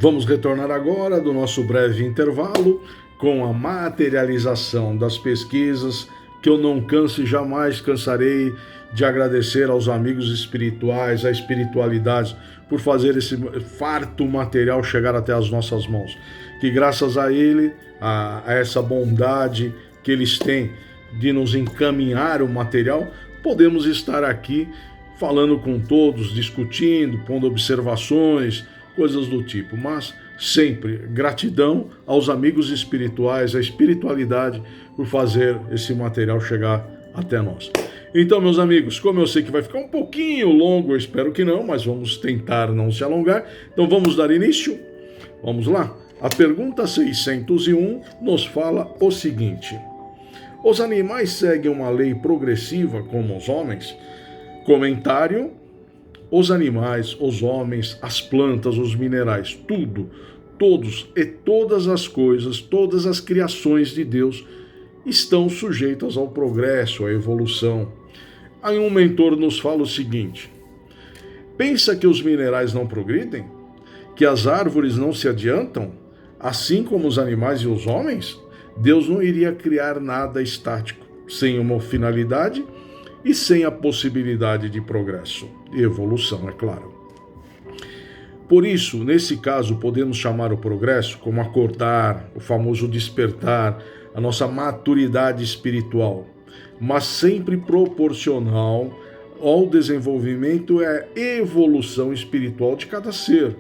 Vamos retornar agora do nosso breve intervalo com a materialização das pesquisas, que eu não canso e jamais cansarei de agradecer aos amigos espirituais, à espiritualidade, por fazer esse farto material chegar até as nossas mãos. Que graças a ele, a essa bondade que eles têm de nos encaminhar o material, podemos estar aqui falando com todos, discutindo, pondo observações, coisas do tipo, mas sempre gratidão aos amigos espirituais, à espiritualidade por fazer esse material chegar até nós. Então, meus amigos, como eu sei que vai ficar um pouquinho longo, eu espero que não, mas vamos tentar não se alongar, então vamos dar início. Vamos lá? A pergunta 601 nos fala o seguinte: os animais seguem uma lei progressiva como os homens? Comentário: os animais, os homens, as plantas, os minerais, tudo, todos e todas as coisas, todas as criações de Deus estão sujeitas ao progresso, à evolução. Aí um mentor nos fala o seguinte: pensa que os minerais não progridem? Que as árvores não se adiantam? Assim como os animais e os homens? Deus não iria criar nada estático, sem uma finalidade e sem a possibilidade de progresso e evolução, é claro. Por isso, nesse caso, podemos chamar o progresso como acordar, o famoso despertar, a nossa maturidade espiritual, mas sempre proporcional ao desenvolvimento e à evolução espiritual de cada ser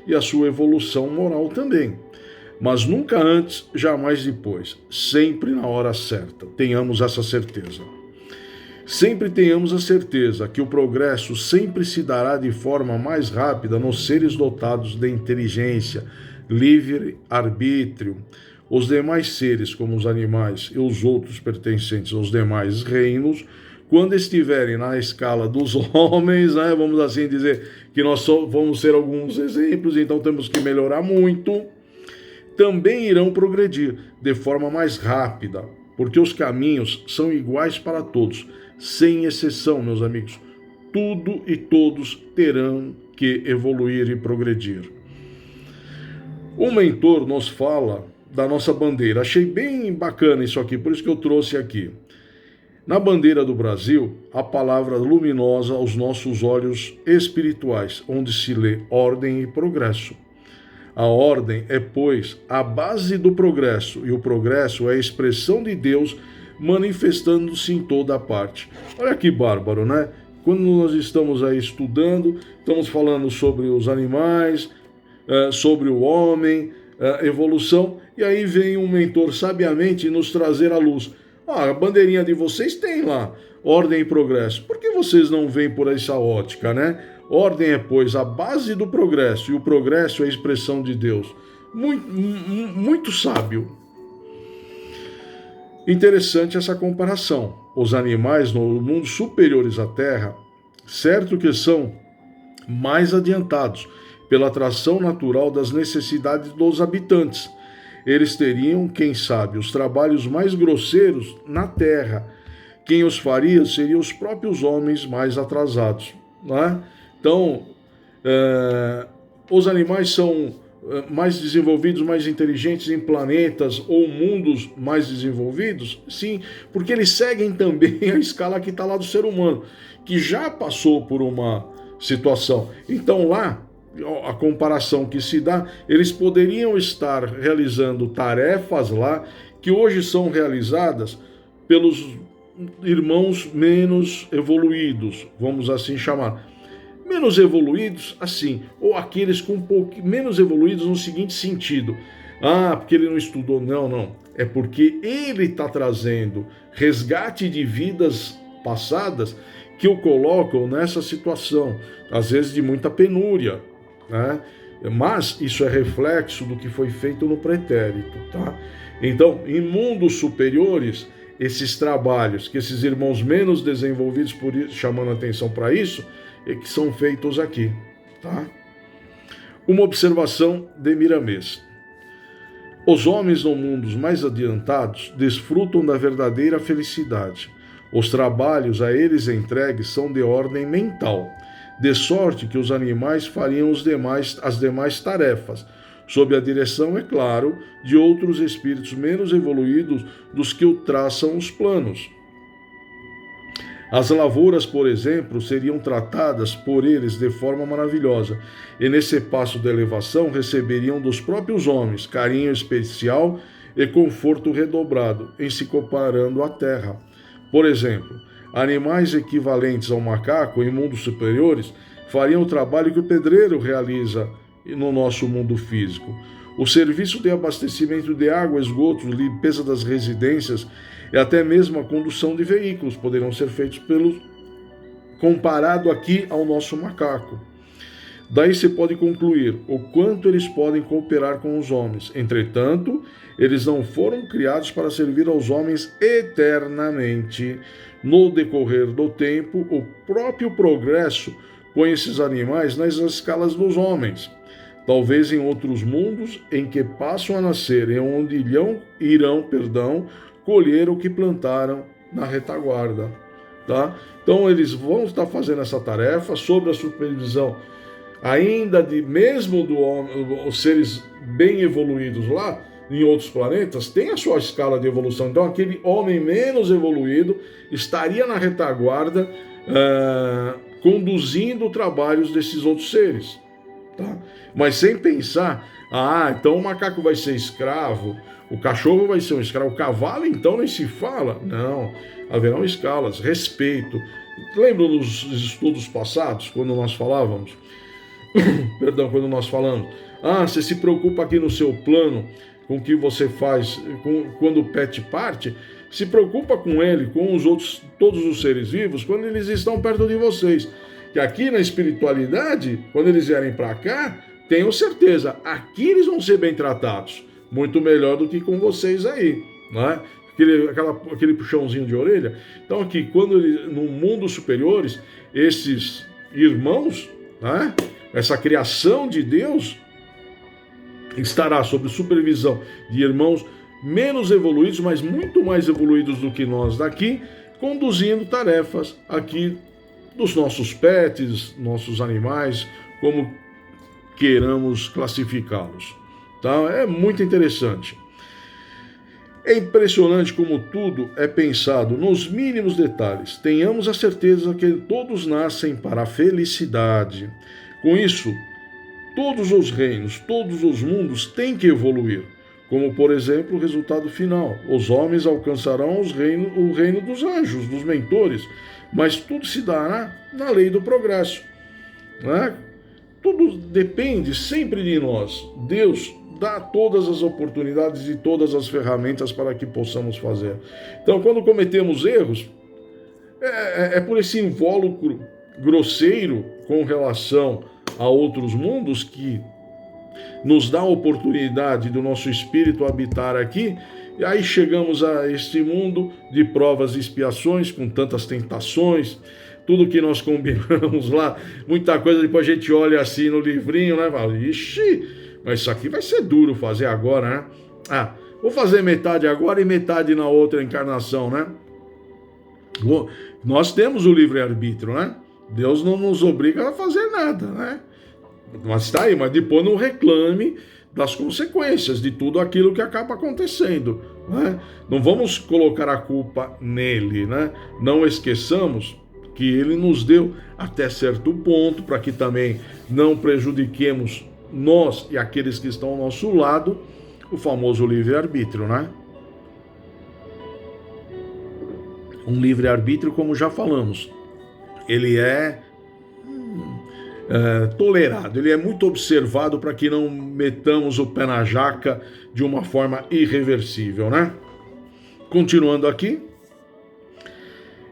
e a sua evolução moral também. Mas nunca antes, jamais depois, sempre na hora certa. Tenhamos essa certeza. Sempre tenhamos a certeza que o progresso sempre se dará de forma mais rápida nos seres dotados de inteligência, livre-arbítrio. Os demais seres, como os animais e os outros pertencentes aos demais reinos, quando estiverem na escala dos homens, vamos assim dizer que nós vamos ser alguns exemplos, então temos que melhorar muito, também irão progredir de forma mais rápida, porque os caminhos são iguais para todos, sem exceção, meus amigos. Tudo e todos terão que evoluir e progredir. O mentor nos fala da nossa bandeira. Achei bem bacana isso aqui, por isso que eu trouxe aqui. Na bandeira do Brasil, a palavra luminosa aos nossos olhos espirituais, onde se lê ordem e progresso. A ordem é, pois, a base do progresso, e o progresso é a expressão de Deus manifestando-se em toda a parte. Olha que bárbaro, né? Quando nós estamos aí estudando, estamos falando sobre os animais, sobre o homem, evolução, e aí vem um mentor sabiamente nos trazer à luz. A bandeirinha de vocês tem lá, ordem e progresso. Por que vocês não veem por essa ótica, né? Ordem é, pois, a base do progresso, e o progresso é a expressão de Deus. Muito sábio. Interessante essa comparação. Os animais no mundo superiores à Terra, certo que são mais adiantados pela atração natural das necessidades dos habitantes. Eles teriam, quem sabe, os trabalhos mais grosseiros na Terra. Quem os faria seriam os próprios homens mais atrasados, não é? Então, os animais são mais desenvolvidos, mais inteligentes em planetas ou mundos mais desenvolvidos? Sim, porque eles seguem também a escala que está lá do ser humano, que já passou por uma situação. Então lá, a comparação que se dá, eles poderiam estar realizando tarefas lá que hoje são realizadas pelos irmãos menos evoluídos, vamos assim chamar. Menos evoluídos, assim, ou aqueles com menos evoluídos no seguinte sentido: porque ele não estudou. Não. É porque ele está trazendo resgate de vidas passadas que o colocam nessa situação, às vezes de muita penúria, né? Mas isso é reflexo do que foi feito no pretérito, tá? Então, em mundos superiores, esses trabalhos que esses irmãos menos desenvolvidos, por isso, chamando atenção para isso, que são feitos aqui, tá? Uma observação de Miramês. Os homens no mundos mais adiantados desfrutam da verdadeira felicidade. Os trabalhos a eles entregues são de ordem mental, de sorte que os animais fariam as demais tarefas. sob a direção, é claro, de outros espíritos menos evoluídos dos que o traçam os planos. As lavouras, por exemplo, seriam tratadas por eles de forma maravilhosa, e nesse passo de elevação receberiam dos próprios homens carinho especial e conforto redobrado, em se comparando à terra. Por exemplo, animais equivalentes ao macaco em mundos superiores fariam o trabalho que o pedreiro realiza no nosso mundo físico. O serviço de abastecimento de água, esgotos, limpeza das residências e até mesmo a condução de veículos poderão ser feitos comparado aqui ao nosso macaco. Daí se pode concluir o quanto eles podem cooperar com os homens. Entretanto, eles não foram criados para servir aos homens eternamente. No decorrer do tempo, o próprio progresso põe esses animais nas escalas dos homens. Talvez em outros mundos em que passam a nascer e onde irão colher o que plantaram na retaguarda. Tá? Então eles vão estar fazendo essa tarefa sob a supervisão ainda mesmo os seres bem evoluídos lá em outros planetas, tem a sua escala de evolução. Então aquele homem menos evoluído estaria na retaguarda conduzindo trabalhos desses outros seres. Tá? Mas sem pensar, então o macaco vai ser escravo, o cachorro vai ser um escravo, o cavalo então nem se fala. Não, haverão escalas, respeito. Lembra dos estudos passados, quando nós falávamos? Quando nós falamos, você se preocupa aqui no seu plano com o que você faz quando o pet parte, se preocupa com ele, com os outros, todos os seres vivos, quando eles estão perto de vocês. Que aqui na espiritualidade, quando eles vierem para cá, tenham certeza, aqui eles vão ser bem tratados, muito melhor do que com vocês aí, não é? Aquele puxãozinho de orelha. Então aqui, no mundo superiores, esses irmãos, né, essa criação de Deus estará sob supervisão de irmãos menos evoluídos, mas muito mais evoluídos do que nós daqui, conduzindo tarefas aqui dos nossos pets, nossos animais, como queiramos classificá-los. Tá? É muito interessante. É impressionante como tudo é pensado nos mínimos detalhes. Tenhamos a certeza que todos nascem para a felicidade. Com isso, todos os reinos, todos os mundos têm que evoluir. Como, por exemplo, o resultado final. Os homens alcançarão o reino dos anjos, dos mentores, mas tudo se dará na lei do progresso. Né? Tudo depende sempre de nós. Deus dá todas as oportunidades e todas as ferramentas para que possamos fazer. Então, quando cometemos erros, é por esse invólucro grosseiro com relação a outros mundos que nos dá a oportunidade do nosso espírito habitar aqui, e aí chegamos a este mundo de provas e expiações, com tantas tentações, tudo que nós combinamos lá, muita coisa, depois a gente olha assim no livrinho, né? Fala, ixi, mas isso aqui vai ser duro fazer agora, né? Vou fazer metade agora e metade na outra encarnação, né? Nós temos o livre-arbítrio, né? Deus não nos obriga a fazer nada, né? Mas está aí, mas depois não reclame das consequências de tudo aquilo que acaba acontecendo, né? Não vamos colocar a culpa nele, né? Não esqueçamos que ele nos deu até certo ponto, para que também não prejudiquemos nós e aqueles que estão ao nosso lado, o famoso livre-arbítrio, né? Um livre-arbítrio, como já falamos, ele é tolerado, ele é muito observado para que não metamos o pé na jaca de uma forma irreversível, né? Continuando aqui,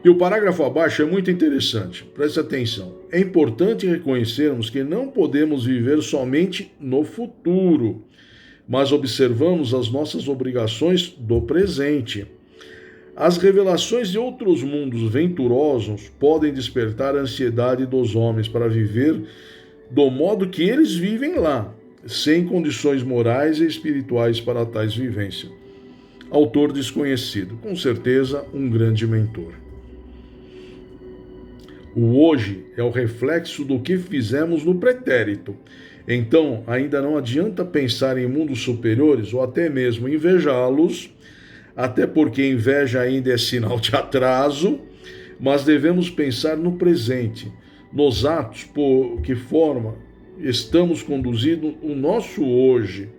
e o parágrafo abaixo é muito interessante, preste atenção. É importante reconhecermos que não podemos viver somente no futuro, mas observamos as nossas obrigações do presente. As revelações de outros mundos venturosos podem despertar a ansiedade dos homens para viver do modo que eles vivem lá, sem condições morais e espirituais para tais vivências. Autor desconhecido, com certeza um grande mentor. O hoje é o reflexo do que fizemos no pretérito. Então, ainda não adianta pensar em mundos superiores ou até mesmo invejá-los, até porque inveja ainda é sinal de atraso, mas devemos pensar no presente, nos atos por que forma estamos conduzindo o nosso hoje,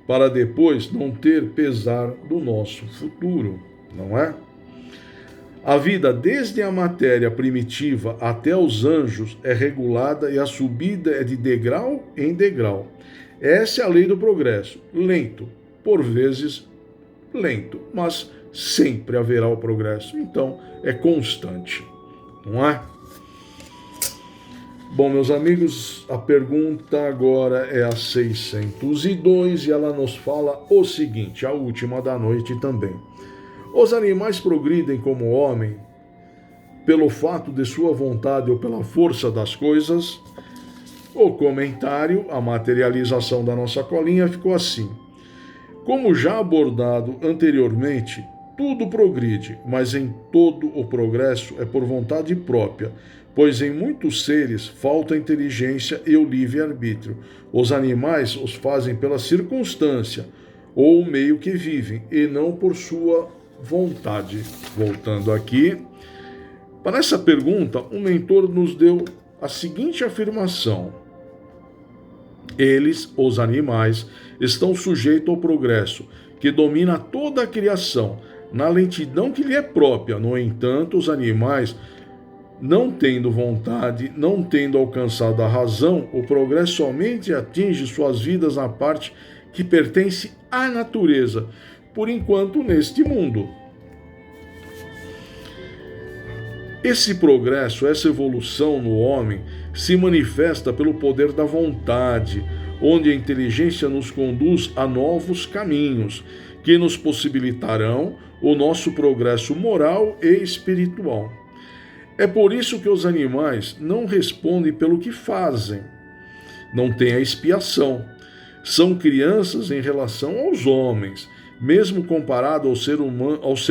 para depois não ter pesar do nosso futuro, não é? A vida, desde a matéria primitiva até os anjos, é regulada e a subida é de degrau em degrau. Essa é a lei do progresso. Lento, por vezes lento, mas sempre haverá o progresso. Então, é constante, não é? Bom, meus amigos, a pergunta agora é a 602 e ela nos fala o seguinte, a última da noite também. Os animais progridem como o homem pelo fato de sua vontade ou pela força das coisas? O comentário, a materialização da nossa colinha ficou assim. Como já abordado anteriormente, tudo progride, mas em todo o progresso é por vontade própria, pois em muitos seres falta a inteligência e o livre-arbítrio. Os animais os fazem pela circunstância ou o meio que vivem, e não por sua vontade. Voltando aqui, para essa pergunta, o mentor nos deu a seguinte afirmação: eles, os animais, estão sujeitos ao progresso, que domina toda a criação, na lentidão que lhe é própria. No entanto, os animais, não tendo vontade, não tendo alcançado a razão, o progresso somente atinge suas vidas na parte que pertence à natureza, por enquanto neste mundo. Esse progresso, essa evolução no homem, se manifesta pelo poder da vontade, onde a inteligência nos conduz a novos caminhos, que nos possibilitarão o nosso progresso moral e espiritual. É por isso que os animais não respondem pelo que fazem, não têm a expiação. São crianças em relação aos homens, mesmo comparado aos seres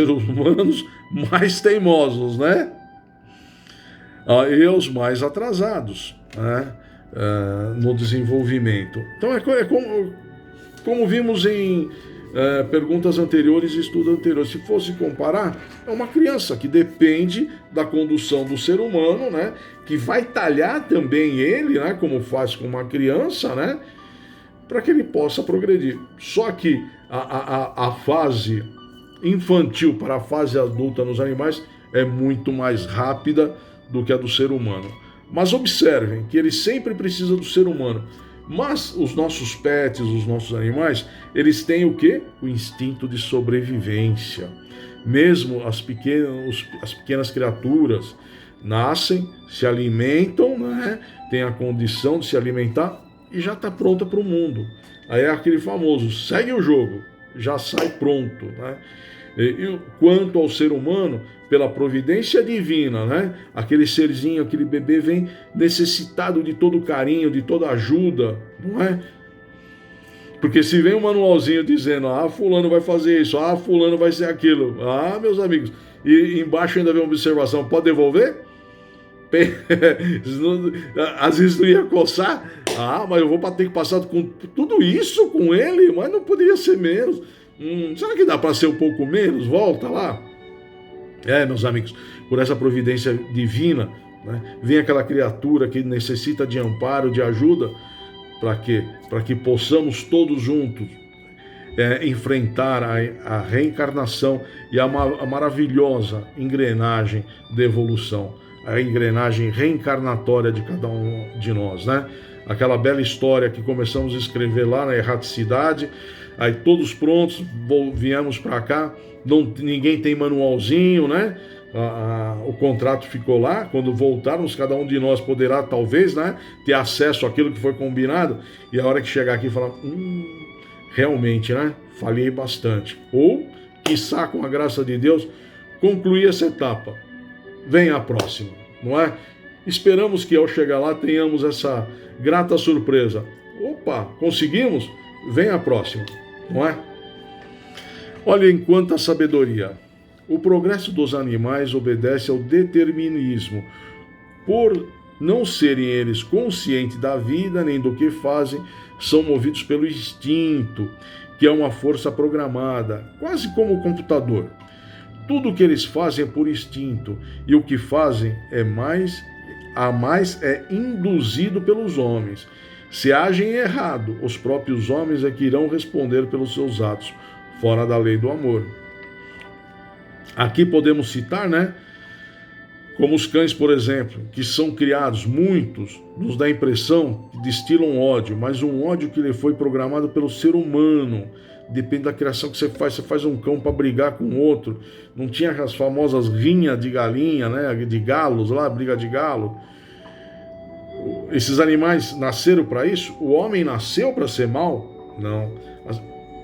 humanos mais teimosos, né? E aos mais atrasados, né? No desenvolvimento. Então é como vimos em perguntas anteriores e estudos anteriores. Se fosse comparar, é uma criança que depende da condução do ser humano, né? Que vai talhar também ele, né? Como faz com uma criança, né? Para que ele possa progredir. Só que a fase infantil para a fase adulta nos animais é muito mais rápida do que a do ser humano. Mas observem que ele sempre precisa do ser humano. Mas os nossos pets, os nossos animais, eles têm o quê? O instinto de sobrevivência. Mesmo as pequenas criaturas nascem, se alimentam, né? Tem a condição de se alimentar e já está pronta para o mundo. Aí é aquele famoso, segue o jogo, já sai pronto, né? E quanto ao ser humano, pela providência divina, né? Aquele serzinho, aquele bebê vem necessitado de todo carinho, de toda ajuda, não é? Porque se vem um manualzinho dizendo, fulano vai fazer isso, fulano vai ser aquilo, meus amigos, e embaixo ainda vem uma observação, pode devolver? Às vezes não ia coçar, mas eu vou ter que passar com tudo isso com ele, mas não poderia ser menos. Será que dá para ser um pouco menos? Volta lá. Meus amigos, por essa providência divina, né, vem aquela criatura que necessita de amparo, de ajuda, para quê? Para que possamos todos juntos enfrentar a reencarnação e a maravilhosa engrenagem de evolução, a engrenagem reencarnatória de cada um de nós, né? Aquela bela história que começamos a escrever lá na erraticidade, aí todos prontos, viemos para cá, ninguém tem manualzinho, né? O contrato ficou lá, quando voltarmos, cada um de nós poderá, talvez, né, ter acesso àquilo que foi combinado, e a hora que chegar aqui falar, realmente, né, falhei bastante. Ou, quiçá, com a graça de Deus, concluir essa etapa. Vem a próxima, não é? Esperamos que ao chegar lá tenhamos essa grata surpresa. Opa, conseguimos? Vem a próxima, não é? Olha, enquanto a sabedoria. O progresso dos animais obedece ao determinismo, por não serem eles conscientes da vida nem do que fazem, são movidos pelo instinto, que é uma força programada, quase como o computador. Tudo o que eles fazem é por instinto, e o que fazem é mais induzido pelos homens. Se agem errado, os próprios homens é que irão responder pelos seus atos, fora da lei do amor. Aqui podemos citar, como os cães, por exemplo, que são criados, muitos nos dá a impressão que destilam ódio, mas um ódio que lhe foi programado pelo ser humano. Depende da criação que você faz um cão para brigar com outro. Não tinha as famosas rinhas de galinha, de galos lá, briga de galo. Esses animais nasceram para isso? O homem nasceu para ser mau? Não.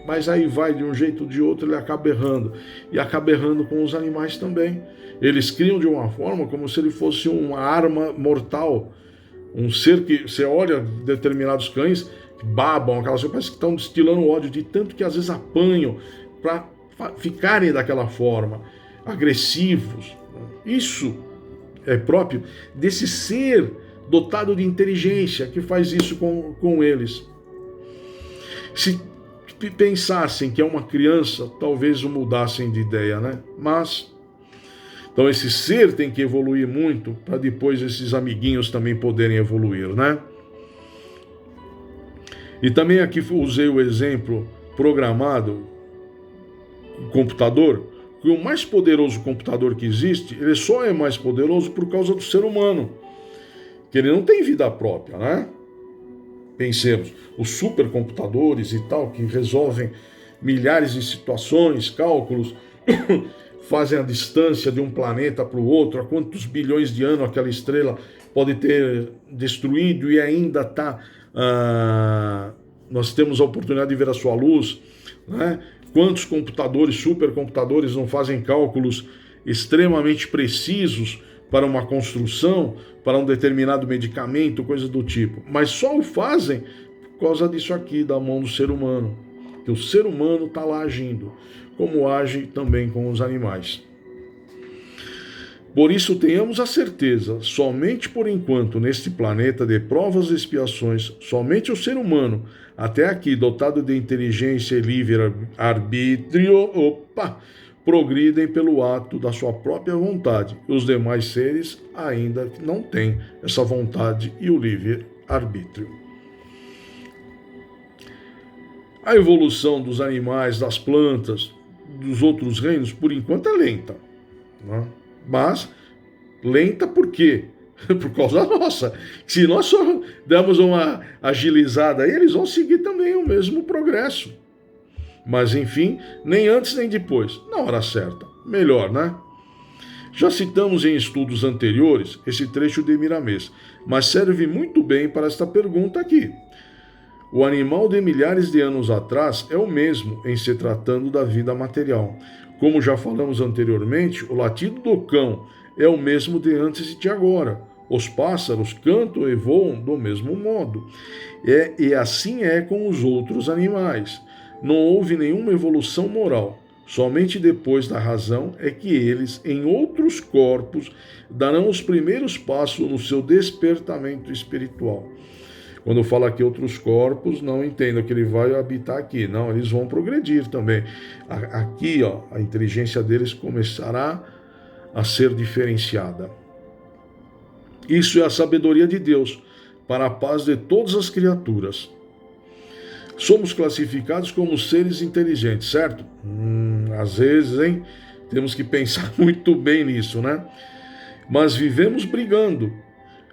Mas aí vai, de um jeito ou de outro, ele acaba errando. E acaba errando com os animais também. Eles criam de uma forma como se ele fosse uma arma mortal. Um ser que, você olha determinados cães, babam, aquelas coisas, parece que estão destilando ódio, de tanto que às vezes apanham para ficarem daquela forma, agressivos. Isso é próprio desse ser dotado de inteligência que faz isso com eles. Se pensassem que é uma criança, talvez o mudassem de ideia, Mas, então esse ser tem que evoluir muito para depois esses amiguinhos também poderem evoluir, E também aqui usei o exemplo programado, o computador, que o mais poderoso computador que existe, ele só é mais poderoso por causa do ser humano, que ele não tem vida própria, Pensemos, os supercomputadores e tal, que resolvem milhares de situações, cálculos, fazem a distância de um planeta para o outro, há quantos bilhões de anos aquela estrela pode ter destruído e ainda está... nós temos a oportunidade de ver a sua luz, Quantos computadores, supercomputadores não fazem cálculos extremamente precisos para uma construção, para um determinado medicamento, coisa do tipo. Mas só o fazem por causa disso aqui, da mão do ser humano. Que o ser humano está lá agindo, como age também com os animais. Por isso tenhamos a certeza, somente por enquanto neste planeta de provas e expiações, somente o ser humano, até aqui dotado de inteligência e livre-arbítrio, progridem pelo ato da sua própria vontade. Os demais seres ainda não têm essa vontade e o livre-arbítrio. A evolução dos animais, das plantas, dos outros reinos, por enquanto é lenta. Mas lenta por quê? Por causa nossa. Se nós só damos uma agilizada aí, eles vão seguir também o mesmo progresso. Mas, enfim, nem antes nem depois, na hora certa. Melhor, Já citamos em estudos anteriores esse trecho de Miramês, mas serve muito bem para esta pergunta aqui. O animal de milhares de anos atrás é o mesmo em se tratando da vida material. Como já falamos anteriormente, o latido do cão é o mesmo de antes e de agora. Os pássaros cantam e voam do mesmo modo. E assim é com os outros animais. Não houve nenhuma evolução moral. Somente depois da razão é que eles, em outros corpos, darão os primeiros passos no seu despertamento espiritual. Quando fala aqui outros corpos, não entenda que ele vai habitar aqui. Não, eles vão progredir também. Aqui, a inteligência deles começará a ser diferenciada. Isso é a sabedoria de Deus para a paz de todas as criaturas. Somos classificados como seres inteligentes, certo? Às vezes, temos que pensar muito bem nisso, Mas vivemos brigando,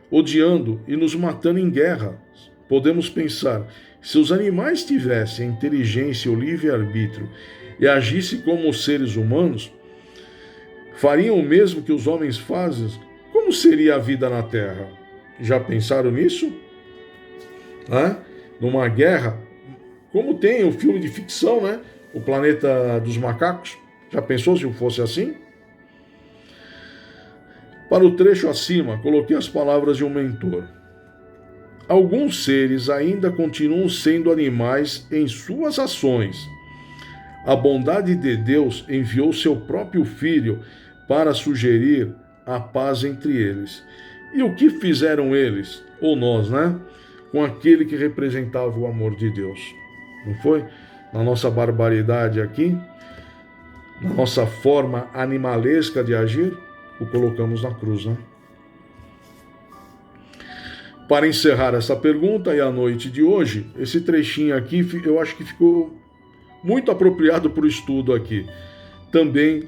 odiando e nos matando em guerra. Podemos pensar, se os animais tivessem a inteligência e o livre-arbítrio e agissem como os seres humanos, fariam o mesmo que os homens fazem, como seria a vida na Terra? Já pensaram nisso? Numa guerra, como tem o filme de ficção, O Planeta dos Macacos. Já pensou se fosse assim? Para o trecho acima, coloquei as palavras de um mentor. Alguns seres ainda continuam sendo animais em suas ações. A bondade de Deus enviou seu próprio Filho para sugerir a paz entre eles. E o que fizeram eles, ou nós, né? Com aquele que representava o amor de Deus. Não foi? Na nossa barbaridade aqui, na nossa forma animalesca de agir, o colocamos na cruz, né? Para encerrar essa pergunta e a noite de hoje, esse trechinho aqui eu acho que ficou muito apropriado para o estudo aqui. Também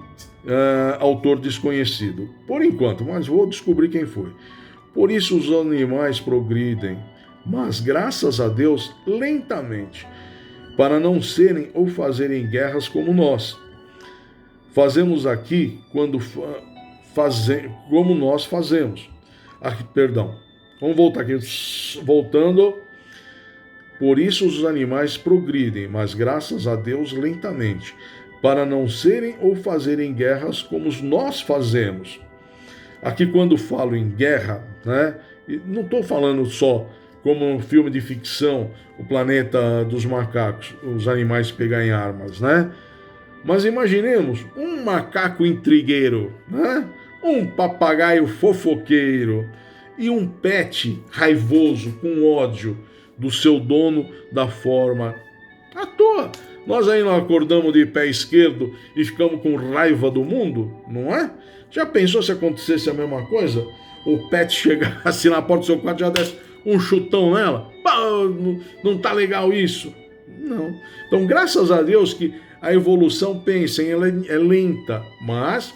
autor desconhecido. Por enquanto, mas vou descobrir quem foi. Por isso os animais progridem, mas graças a Deus lentamente, para não serem ou fazerem guerras como nós. Fazemos aqui como nós fazemos. Perdão. Vamos voltar aqui. Voltando. Por isso os animais progridem, mas graças a Deus lentamente, para não serem ou fazerem guerras como nós fazemos. Aqui quando falo em guerra, né, não estou falando só como um filme de ficção, o planeta dos macacos, os animais pegarem armas, né? Mas imaginemos um macaco intrigueiro, né? Um papagaio fofoqueiro e um pet raivoso com ódio do seu dono da forma à toa. Nós aí não acordamos de pé esquerdo e ficamos com raiva do mundo, não é? Já pensou se acontecesse a mesma coisa? O pet chegasse na porta do seu quarto e já desse um chutão nela? Não tá legal isso? Não. Então, graças a Deus que a evolução, pensem, ela é lenta, mas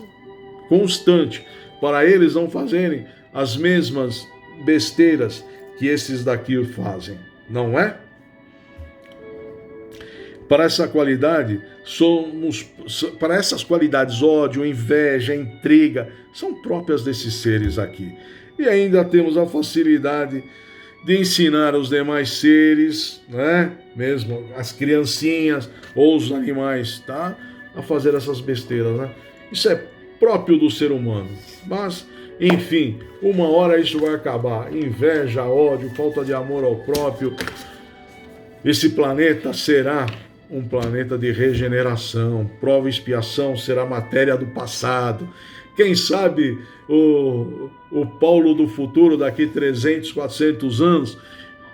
constante, para eles não fazerem as mesmas besteiras que esses daqui fazem, não é? Para essa qualidade, para essas qualidades, ódio, inveja, intriga, são próprias desses seres aqui. E ainda temos a facilidade de ensinar os demais seres, né? Mesmo as criancinhas ou os animais, tá? A fazer essas besteiras, né? Isso é próprio do ser humano. Mas, enfim, uma hora isso vai acabar. Inveja, ódio, falta de amor ao próprio. Esse planeta será um planeta de regeneração. Prova e expiação será matéria do passado. Quem sabe o Paulo do futuro, daqui 300, 400 anos,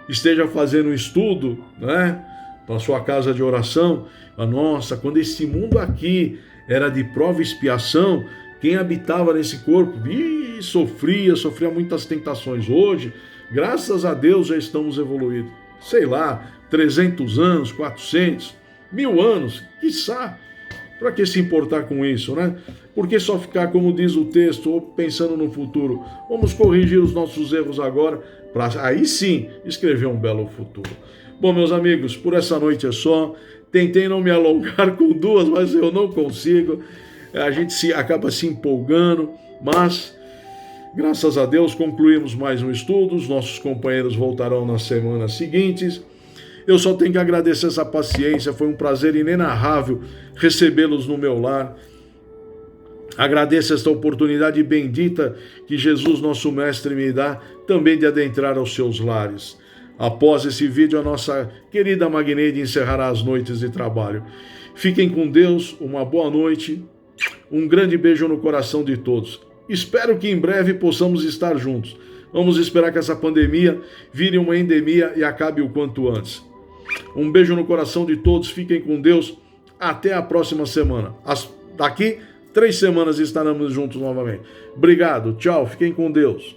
esteja fazendo um estudo, né, para sua casa de oração. Nossa, quando esse mundo aqui era de prova e expiação, quem habitava nesse corpo sofria muitas tentações. Hoje, graças a Deus, já estamos evoluídos. Sei lá, 300 anos, 400, 1000 anos, quiçá. Para que se importar com isso, né? Por que só ficar, como diz o texto, pensando no futuro? Vamos corrigir os nossos erros agora, para aí sim escrever um belo futuro. Bom, meus amigos, por essa noite é só. Tentei não me alongar com duas, mas eu não consigo. A gente acaba se empolgando, mas graças a Deus concluímos mais um estudo. Os nossos companheiros voltarão nas semanas seguintes. Eu só tenho que agradecer essa paciência, foi um prazer inenarrável recebê-los no meu lar. Agradeço esta oportunidade bendita que Jesus, nosso Mestre, me dá também de adentrar aos seus lares. Após esse vídeo, a nossa querida Magneide encerrará as noites de trabalho. Fiquem com Deus, uma boa noite, um grande beijo no coração de todos. Espero que em breve possamos estar juntos. Vamos esperar que essa pandemia vire uma endemia e acabe o quanto antes. Um beijo no coração de todos, fiquem com Deus, até a próxima semana. Daqui 3 semanas estaremos juntos novamente. Obrigado, tchau, fiquem com Deus.